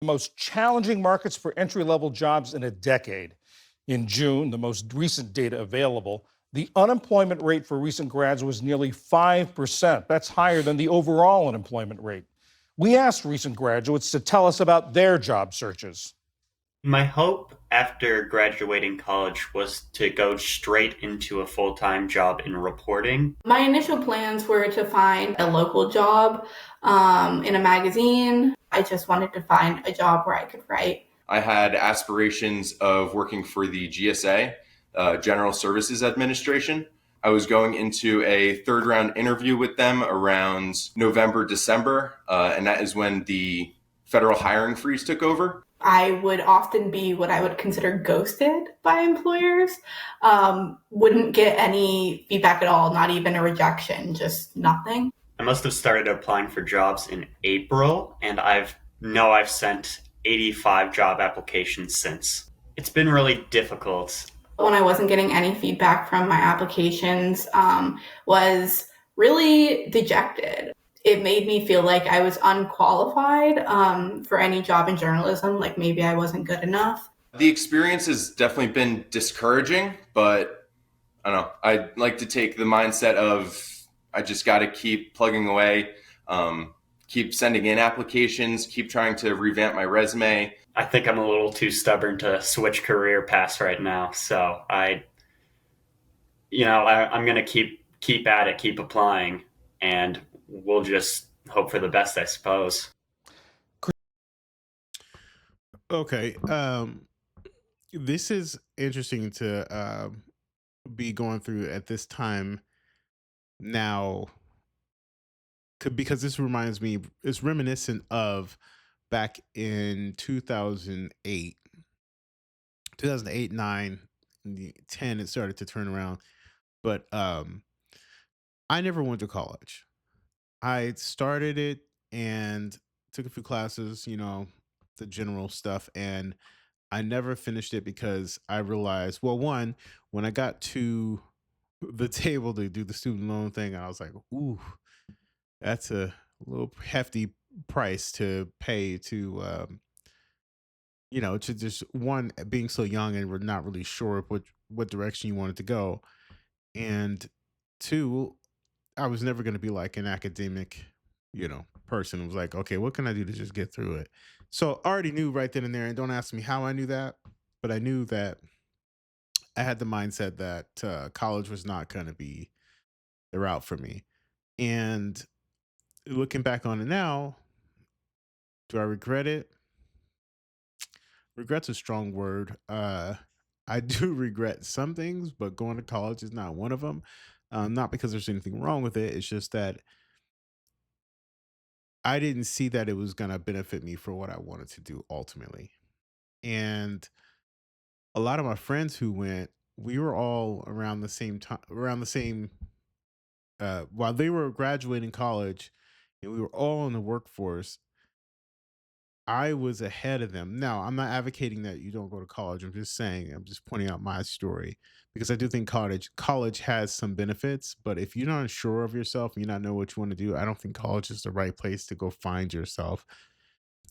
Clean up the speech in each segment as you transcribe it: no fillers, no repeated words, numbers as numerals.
The most challenging markets for entry level jobs in a decade. In June, the most recent data available, the unemployment rate for recent grads was nearly 5%. That's higher than the overall unemployment rate. We asked recent graduates to tell us about their job searches. My hope after graduating college was to go straight into a full time job in reporting. My initial plans were to find a local job in a magazine. I just wanted to find a job where I could write. I had aspirations of working for the GSA, General Services Administration. I was going into a third round interview with them around November, December, and that is when the federal hiring freeze took over. I would often be what I would consider ghosted by employers. Wouldn't get any feedback at all, not even a rejection, just nothing. I must have started applying for jobs in April, and I've sent 85 job applications since. It's been really difficult. When I wasn't getting any feedback from my applications, was really dejected. It made me feel like I was unqualified for any job in journalism, like maybe I wasn't good enough. The experience has definitely been discouraging, but I don't know. I like to take the mindset of I just got to keep plugging away, keep sending in applications, keep trying to revamp my resume. I think I'm a little too stubborn to switch career paths right now, so I'm gonna keep at it, keep applying, and we'll just hope for the best, I suppose. Okay. This is interesting to be going through at this time now because this reminds me, it's reminiscent of back in 2008, 9, and the 10, it started to turn around. But I never went to college. I started it and took a few classes, the general stuff, and I never finished it because I realized, well, one, when I got to the table to do the student loan thing, I was like, ooh, that's a little hefty price to pay to, to just one, being so young and we're not really sure what direction you wanted to go. And two, I was never going to be like an academic, person. It was like, okay, what can I do to just get through it? So I already knew right then and there, and don't ask me how I knew that, but I knew that I had the mindset that college was not going to be the route for me. And looking back on it now, do I regret it? Regret's a strong word. I do regret some things, but going to college is not one of them. Not because there's anything wrong with it. It's just that I didn't see that it was going to benefit me for what I wanted to do ultimately. And a lot of my friends who went, we were all around the same time, around the same, while they were graduating college and we were all in the workforce. I was ahead of them. Now, I'm not advocating that you don't go to college. I'm just pointing out my story because I do think college has some benefits, but if you're not sure of yourself and you not know what you want to do, I don't think college is the right place to go find yourself.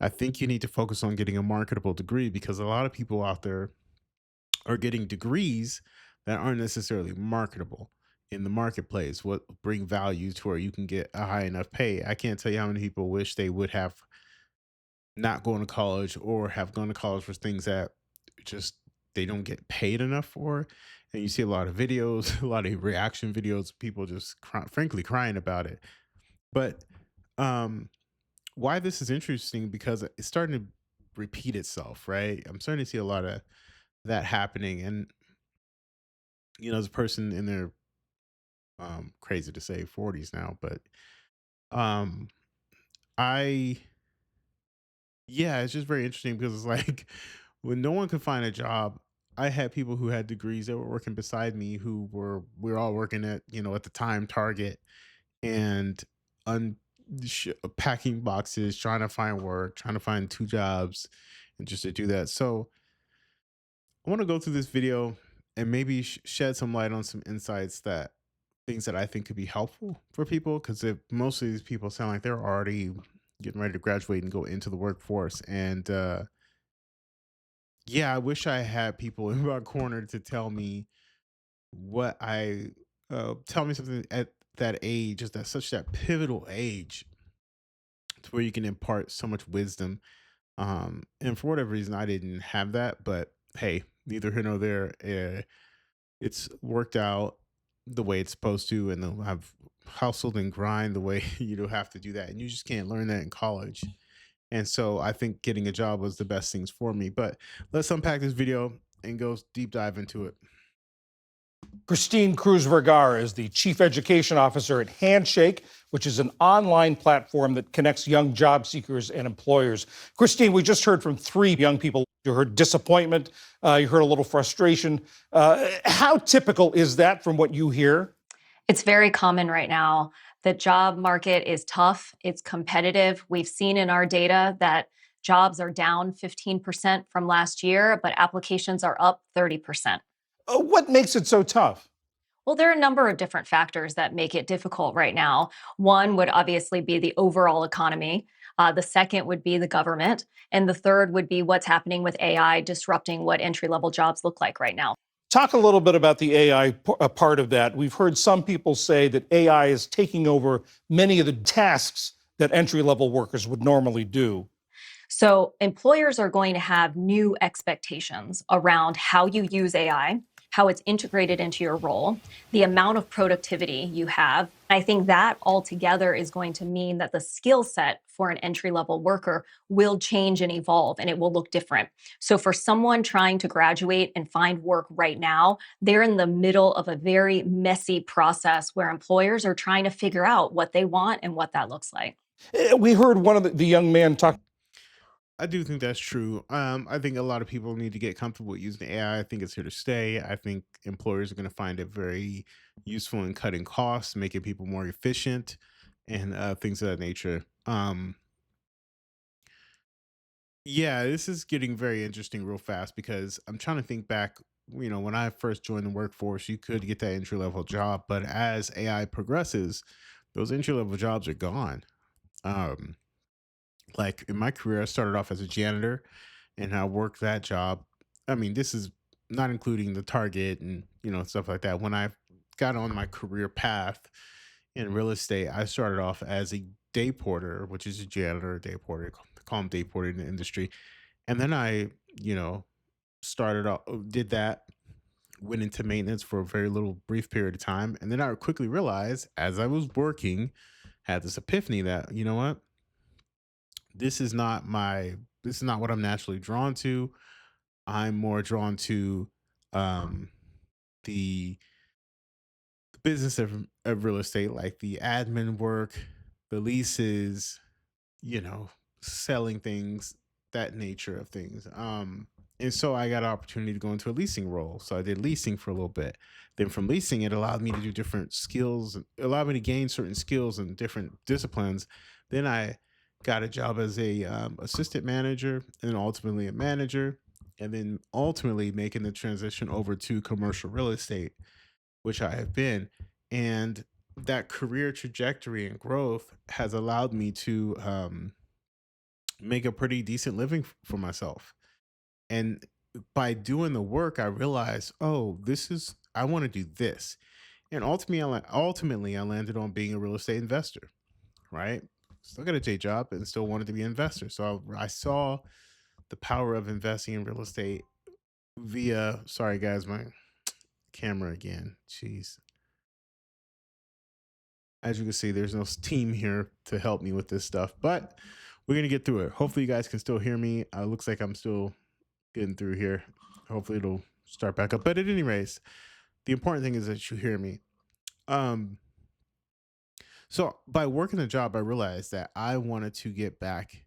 I think you need to focus on getting a marketable degree because a lot of people out there are getting degrees that aren't necessarily marketable in the marketplace. What bring value to where you can get a high enough pay. I can't tell you how many people wish they would have not going to college or have gone to college for things that just they don't get paid enough for. And you see a lot of videos, a lot of reaction videos, people just frankly crying about it. But why this is interesting because it's starting to repeat itself, right? I'm starting to see a lot of that happening. And, as a person in their crazy to say 40s now, but um I yeah, it's just very interesting because it's like when no one could find a job, I had people who had degrees that were working beside me who we were all working at, at the time Target and un packing boxes, trying to find work, trying to find two jobs and just to do that. So I want to go through this video and maybe shed some light on some insights that things that I think could be helpful for people because if most of these people sound like they're already getting ready to graduate and go into the workforce. And yeah, I wish I had people in my corner to tell me what I tell me something at that age, is that such that pivotal age to where you can impart so much wisdom. And for whatever reason, I didn't have that, but hey, neither here nor there. It's worked out the way it's supposed to, and I've hustled and grind the way you don't have to do that, and you just can't learn that in college. And so I think getting a job was the best things for me. But let's unpack this video and go deep dive into it. Christine Cruz Vergara is the Chief Education Officer at Handshake, which is an online platform that connects young job seekers and employers. Christine, we just heard from 3 young people. You heard disappointment, you heard a little frustration. How typical is that from what you hear? It's very common right now. The job market is tough, it's competitive. We've seen in our data that jobs are down 15% from last year, but applications are up 30%. What makes it so tough? Well, there are a number of different factors that make it difficult right now. One would obviously be the overall economy. The second would be the government. And the third would be what's happening with AI disrupting what entry level jobs look like right now. Talk a little bit about the AI part of that. We've heard some people say that AI is taking over many of the tasks that entry-level workers would normally do. So employers are going to have new expectations around how you use AI, how it's integrated into your role, the amount of productivity you have. I think that altogether is going to mean that the skill set for an entry-level worker will change and evolve, and it will look different. So for someone trying to graduate and find work right now, they're in the middle of a very messy process where employers are trying to figure out what they want and what that looks like. We heard one of the young man talk. I do think that's true. I think a lot of people need to get comfortable with using AI. I think it's here to stay. I think employers are going to find it very useful in cutting costs, making people more efficient, and things of that nature. Yeah, this is getting very interesting real fast because I'm trying to think back. When I first joined the workforce, you could get that entry level job, but as AI progresses, those entry level jobs are gone. Um, like in my career, I started off as a janitor and I worked that job. I mean, this is not including the target and, stuff like that. When I got on my career path in real estate, I started off as a day porter, which is a janitor, a day porter, they call them day porter in the industry. And then I, started off, did that, went into maintenance for a very little brief period of time. And then I quickly realized as I was working, had this epiphany that, you know what? This is not what I'm naturally drawn to. I'm more drawn to um the business of real estate, like the admin work, the leases, you know, selling things, that nature of things. And so I got an opportunity to go into a leasing role. So I did leasing for a little bit. Then from leasing, it allowed me to do different skills, allowed me to gain certain skills in different disciplines. Then I got a job as a assistant manager, and then ultimately a manager, and then ultimately making the transition over to commercial real estate, which I have been. And that career trajectory and growth has allowed me to make a pretty decent living for myself. And by doing the work, I realized, oh, I want to do this. And ultimately, I landed on being a real estate investor, right? Still got a day job and still wanted to be an investor. So I saw the power of investing in real estate via, sorry guys, my camera again. Jeez. As you can see, there's no team here to help me with this stuff, but we're going to get through it. Hopefully you guys can still hear me. Looks like I'm still getting through here. Hopefully it'll start back up. But at any rate, the important thing is that you hear me. So by working a job, I realized that I wanted to get back.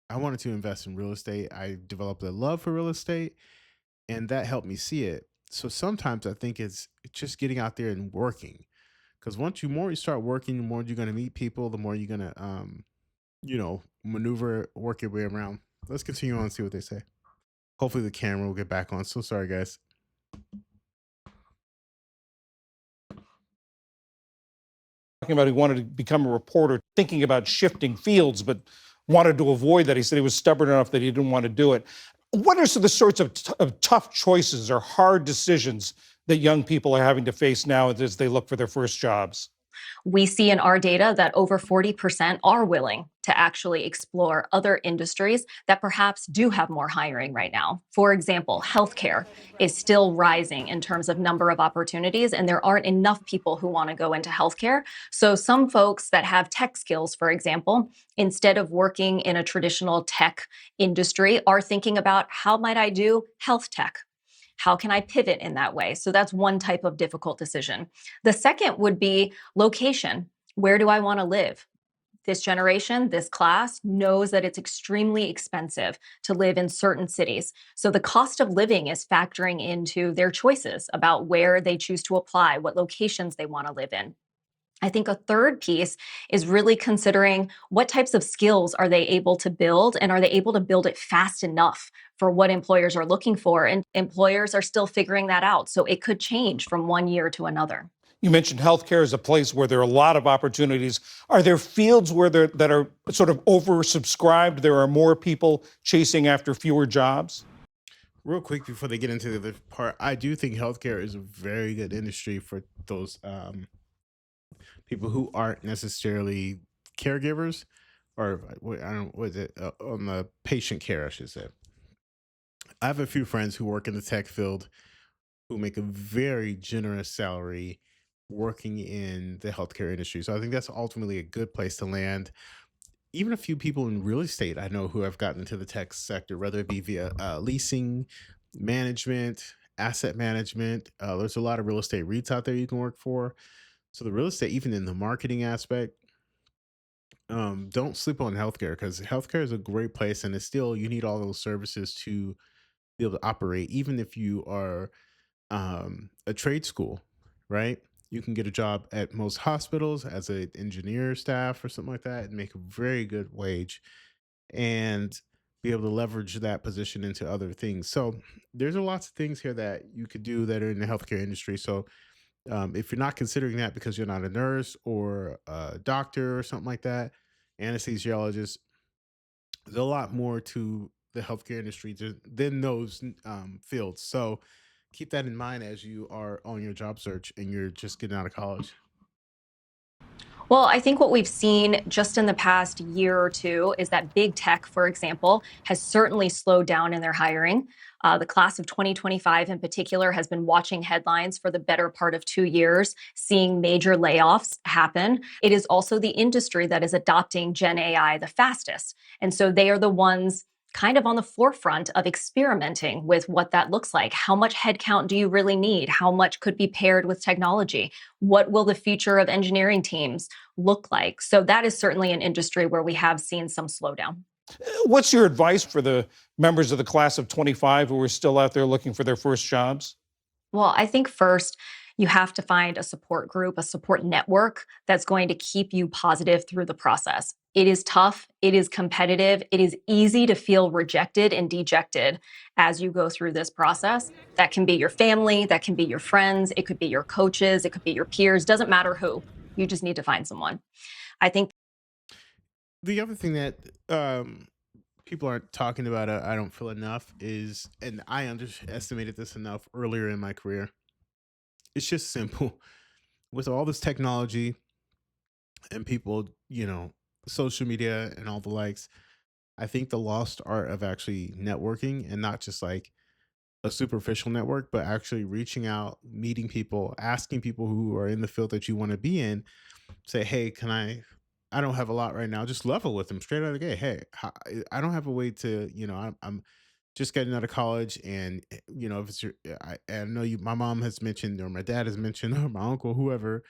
I wanted to invest in real estate. I developed a love for real estate, and that helped me see it. So sometimes I think it's just getting out there and working. Because more you start working, the more you're going to meet people, the more you're going to, maneuver, work your way around. Let's continue on and see what they say. Hopefully the camera will get back on. So sorry, guys. Talking about he wanted to become a reporter, thinking about shifting fields, but wanted to avoid that. He said he was stubborn enough that he didn't want to do it. What are the sorts of tough choices or hard decisions that young people are having to face now as they look for their first jobs? We see in our data that over 40% are willing to actually explore other industries that perhaps do have more hiring right now. For example, healthcare is still rising in terms of number of opportunities, and there aren't enough people who want to go into healthcare. So, some folks that have tech skills, for example, instead of working in a traditional tech industry, are thinking about how might I do health tech? How can I pivot in that way? So that's one type of difficult decision. The second would be location. Where do I want to live? This generation, this class knows that it's extremely expensive to live in certain cities. So the cost of living is factoring into their choices about where they choose to apply, what locations they want to live in. I think a third piece is really considering what types of skills are they able to build, and are they able to build it fast enough for what employers are looking for? And employers are still figuring that out. So it could change from one year to another. You mentioned healthcare as a place where there are a lot of opportunities. Are there fields where that are sort of oversubscribed? There are more people chasing after fewer jobs? Real quick before they get into the other part, I do think healthcare is a very good industry for those people who aren't necessarily caregivers, or I don't, what is it, on the patient care, I should say. I have a few friends who work in the tech field who make a very generous salary working in the healthcare industry. So I think that's ultimately a good place to land. Even a few people in real estate I know who have gotten into the tech sector, whether it be via leasing, management, asset management. There's a lot of real estate REITs out there you can work for. So the real estate, even in the marketing aspect, don't sleep on healthcare, because healthcare is a great place, and it's still, you need all those services to be able to operate. Even if you are a trade school, right? You can get a job at most hospitals as an engineer staff or something like that and make a very good wage and be able to leverage that position into other things. So there's a lots of things here that you could do that are in the healthcare industry. So if you're not considering that because you're not a nurse or a doctor or something like that, anesthesiologist, there's a lot more to the healthcare industry than those fields. So keep that in mind as you are on your job search and you're just getting out of college. Well, I think what we've seen just in the past year or two is that big tech, for example, has certainly slowed down in their hiring. The class of 2025 in particular has been watching headlines for the better part of 2 years, seeing major layoffs happen. It is also the industry that is adopting Gen AI the fastest. And so they are the ones kind of on the forefront of experimenting with what that looks like. How much headcount do you really need? How much could be paired with technology? What will the future of engineering teams look like? So that is certainly an industry where we have seen some slowdown. What's your advice for the members of the class of 25 who are still out there looking for their first jobs? Well, I think first, you have to find a support group, a support network that's going to keep you positive through the process. It is tough, it is competitive, it is easy to feel rejected and dejected as you go through this process. That can be your family, that can be your friends, it could be your coaches, it could be your peers, doesn't matter who. You just need to find someone. I think The other thing that people aren't talking about, I don't feel enough, is, and I underestimated this enough earlier in my career, it's just simple. With all this technology and people, social media and all the likes, I think the lost art of actually networking, and not just like a superficial network, but actually reaching out, meeting people, asking people who are in the field that you want to be in, say, hey, I don't have a lot right now. Just level with them straight out of the gate. Hey, I don't have a way to, I'm just getting out of college, and if it's I know you, my mom has mentioned, or my dad has mentioned, or my uncle, whoever,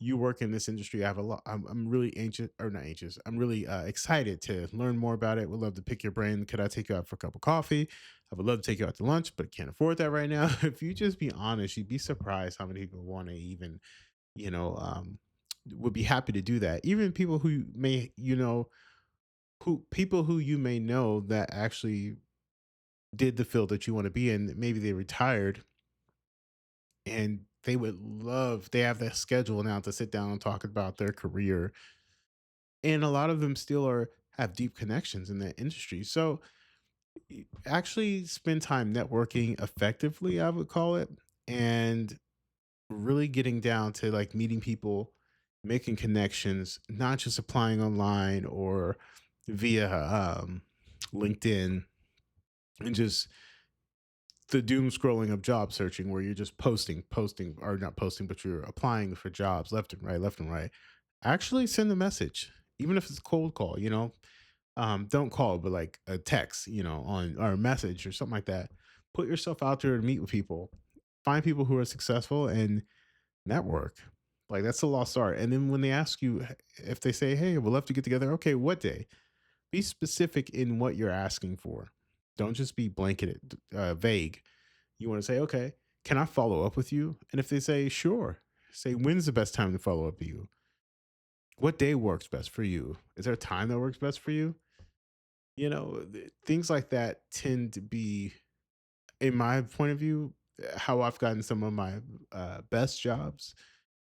you work in this industry. I have a lot. I'm really anxious, or not anxious. I'm really excited to learn more about it. Would love to pick your brain. Could I take you out for a cup of coffee? I would love to take you out to lunch, but can't afford that right now. If you just be honest, you'd be surprised how many people want to even, you know, um, would be happy to do that. Even people who may, people who you may know that actually did the field that you want to be in. Maybe they retired, and they have that schedule now to sit down and talk about their career. And a lot of them still are have deep connections in that industry. So actually spend time networking effectively, I would call it, and really getting down to like meeting people, making connections, not just applying online or via LinkedIn, and just the doom scrolling of job searching where you're just posting, or not posting, but you're applying for jobs left and right, left and right. Actually send a message, even if it's a cold call, don't call, but like a text, on or a message or something like that. Put yourself out there to meet with people, find people who are successful and network. Like that's the lost art. And then when they ask you, if they say, "Hey, we'd love to get together," okay, what day? Be specific in what you're asking for. Don't just be blanketed, vague. You want to say, "Okay, can I follow up with you?" And if they say, "Sure," say, "When's the best time to follow up with you? What day works best for you? Is there a time that works best for you?" Things like that tend to be, in my point of view, how I've gotten some of my best jobs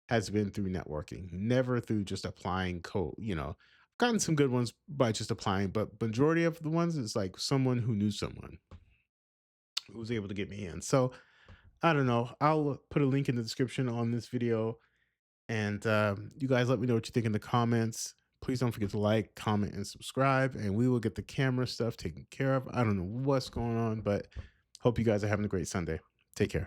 has been through networking, never through just applying code. I've gotten some good ones by just applying, but majority of the ones is like someone who knew someone who was able to get me in. So I don't know. I'll put a link in the description on this video, and you guys let me know what you think in the comments. Please don't forget to like, comment, and subscribe, and we will get the camera stuff taken care of. I don't know what's going on, but hope you guys are having a great Sunday. Take care.